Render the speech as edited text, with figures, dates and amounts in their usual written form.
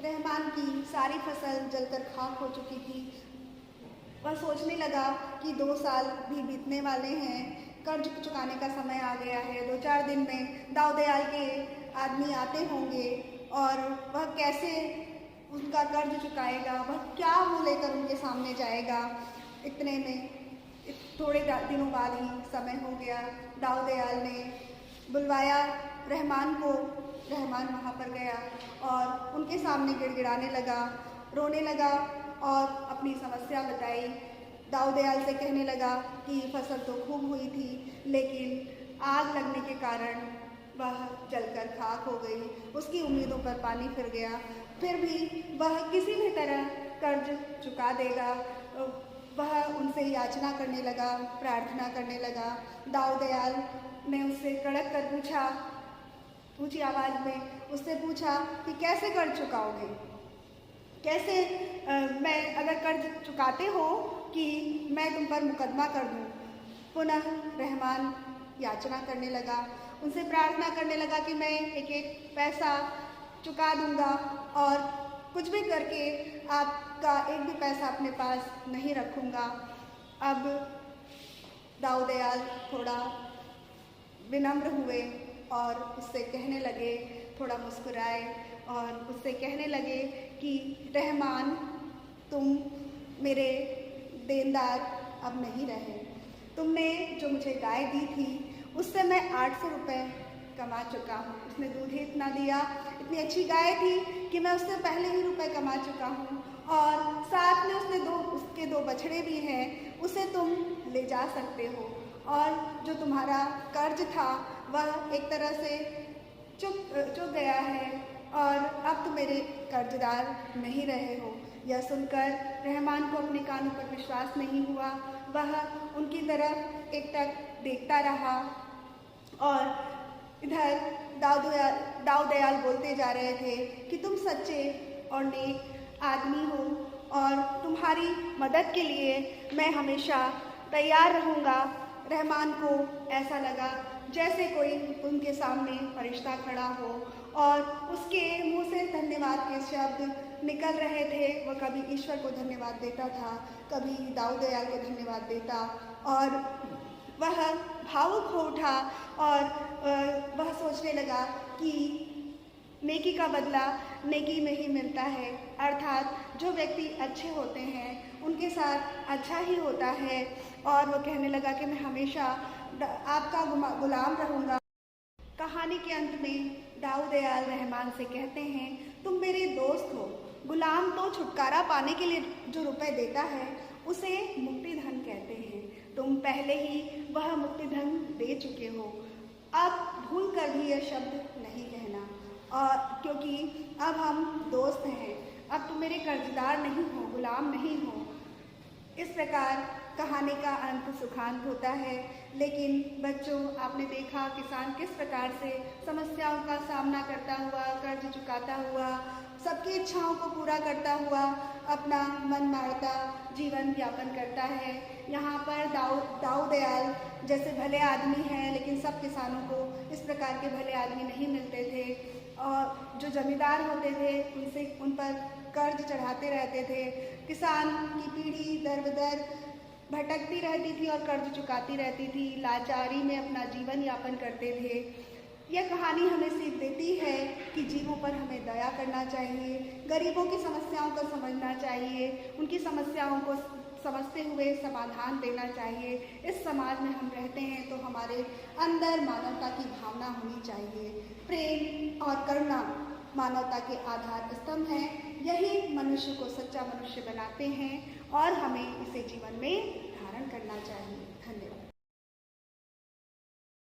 रहमान की सारी फसल जलकर खाक हो चुकी थी। वह सोचने लगा कि 2 साल भी बीतने वाले हैं, कर्ज चुकाने का समय आ गया है। 2-4 दिन में दाऊ दयाल के आदमी आते होंगे और वह कैसे उनका कर्ज चुकाएगा, वह क्या मुँह लेकर उनके सामने जाएगा। इतने में थोड़े दिनों बाद ही समय हो गया। दाऊ दयाल ने बुलवाया रहमान को। रहमान वहाँ पर गया और उनके सामने गिड़गिड़ाने लगा, रोने लगा और अपनी समस्या बताई। दाऊ दयाल से कहने लगा कि फसल तो खूब हुई थी, लेकिन आग लगने के कारण वह जलकर खाक हो गई। उसकी उम्मीदों पर पानी फिर गया। फिर भी वह किसी भी तरह कर्ज चुका देगा। वह उनसे याचना करने लगा, प्रार्थना करने लगा। दाऊ दयाल ने उससे कड़क कर पूछा, ऊंची आवाज़ में उससे पूछा कि कैसे कर्ज चुकाओगे, कैसे मैं अगर कर्ज चुकाते हो कि मैं तुम पर मुकदमा कर दूँ। पुनः रहमान याचना करने लगा, उनसे प्रार्थना करने लगा कि मैं एक एक पैसा चुका दूंगा और कुछ भी करके आपका एक भी पैसा अपने पास नहीं रखूंगा। अब दाऊ दयाल थोड़ा विनम्र हुए और उससे कहने लगे, थोड़ा मुस्कुराए और उससे कहने लगे कि रहमान, तुम मेरे देनदार अब नहीं रहे। तुमने जो मुझे गाय दी थी उससे मैं 800 रुपये कमा चुका हूँ। उसने दूध ही इतना दिया, इतनी अच्छी गाय थी कि मैं उससे पहले ही रुपए कमा चुका हूँ और साथ में उसके 2 बछड़े भी हैं, उसे तुम ले जा सकते हो। और जो तुम्हारा कर्ज था वह एक तरह से चुक गया है और अब तुम मेरे कर्जदार नहीं रहे हो। यह सुनकर रहमान को अपने कानों पर विश्वास नहीं हुआ। वह उनकी तरफ एकटक देखता रहा और इधर दाऊ दयाल बोलते जा रहे थे कि तुम सच्चे और नेक आदमी हो और तुम्हारी मदद के लिए मैं हमेशा तैयार रहूँगा। रहमान को ऐसा लगा जैसे कोई उनके सामने फरिश्ता खड़ा हो और उसके मुंह से धन्यवाद के शब्द निकल रहे थे। वह कभी ईश्वर को धन्यवाद देता था, कभी दाऊ दयाल को धन्यवाद देता और वह भावुक हो उठा और वह सोचने लगा कि नेकी का बदला नेकी में ही मिलता है, अर्थात जो व्यक्ति अच्छे होते हैं उनके साथ अच्छा ही होता है। और वह कहने लगा कि मैं हमेशा आपका गुलाम रहूँगा। कहानी के अंत में दाऊ दयाल रहमान से कहते हैं, तुम मेरे दोस्त हो। गुलाम तो छुटकारा पाने के लिए जो रुपए देता है उसे मुक्ति धन कहते हैं। तुम पहले ही वह मुक्ति धन दे चुके हो। अब भूल कर भी यह शब्द नहीं कहना, और क्योंकि अब हम दोस्त हैं। अब तुम मेरे कर्जदार नहीं हो, गुलाम नहीं हो। इस प्रकार कहानी का अंत सुखांत होता है। लेकिन बच्चों, आपने देखा किसान किस प्रकार से समस्याओं का सामना करता हुआ, कर्ज चुकाता हुआ, सबकी इच्छाओं को पूरा करता हुआ अपना मन मारता जीवन यापन करता है। यहाँ पर दाऊ दयाल जैसे भले आदमी हैं, लेकिन सब किसानों को इस प्रकार के भले आदमी नहीं मिलते थे और जो जमींदार होते थे उन पर कर्ज चढ़ाते रहते थे। किसान की पीढ़ी दर बदर भटकती रहती थी और कर्ज चुकाती रहती थी, लाचारी में अपना जीवन यापन करते थे। यह कहानी हमें सीख देती है कि जीवों पर हमें दया करना चाहिए, गरीबों की समस्याओं को समझना चाहिए, उनकी समस्याओं को समझते हुए समाधान देना चाहिए। इस समाज में हम रहते हैं तो हमारे अंदर मानवता की भावना होनी चाहिए। प्रेम और करुणा मानवता के आधार स्तंभ हैं। यही मनुष्य को सच्चा मनुष्य बनाते हैं और हमें इसे जीवन में धारण करना चाहिए। धन्यवाद।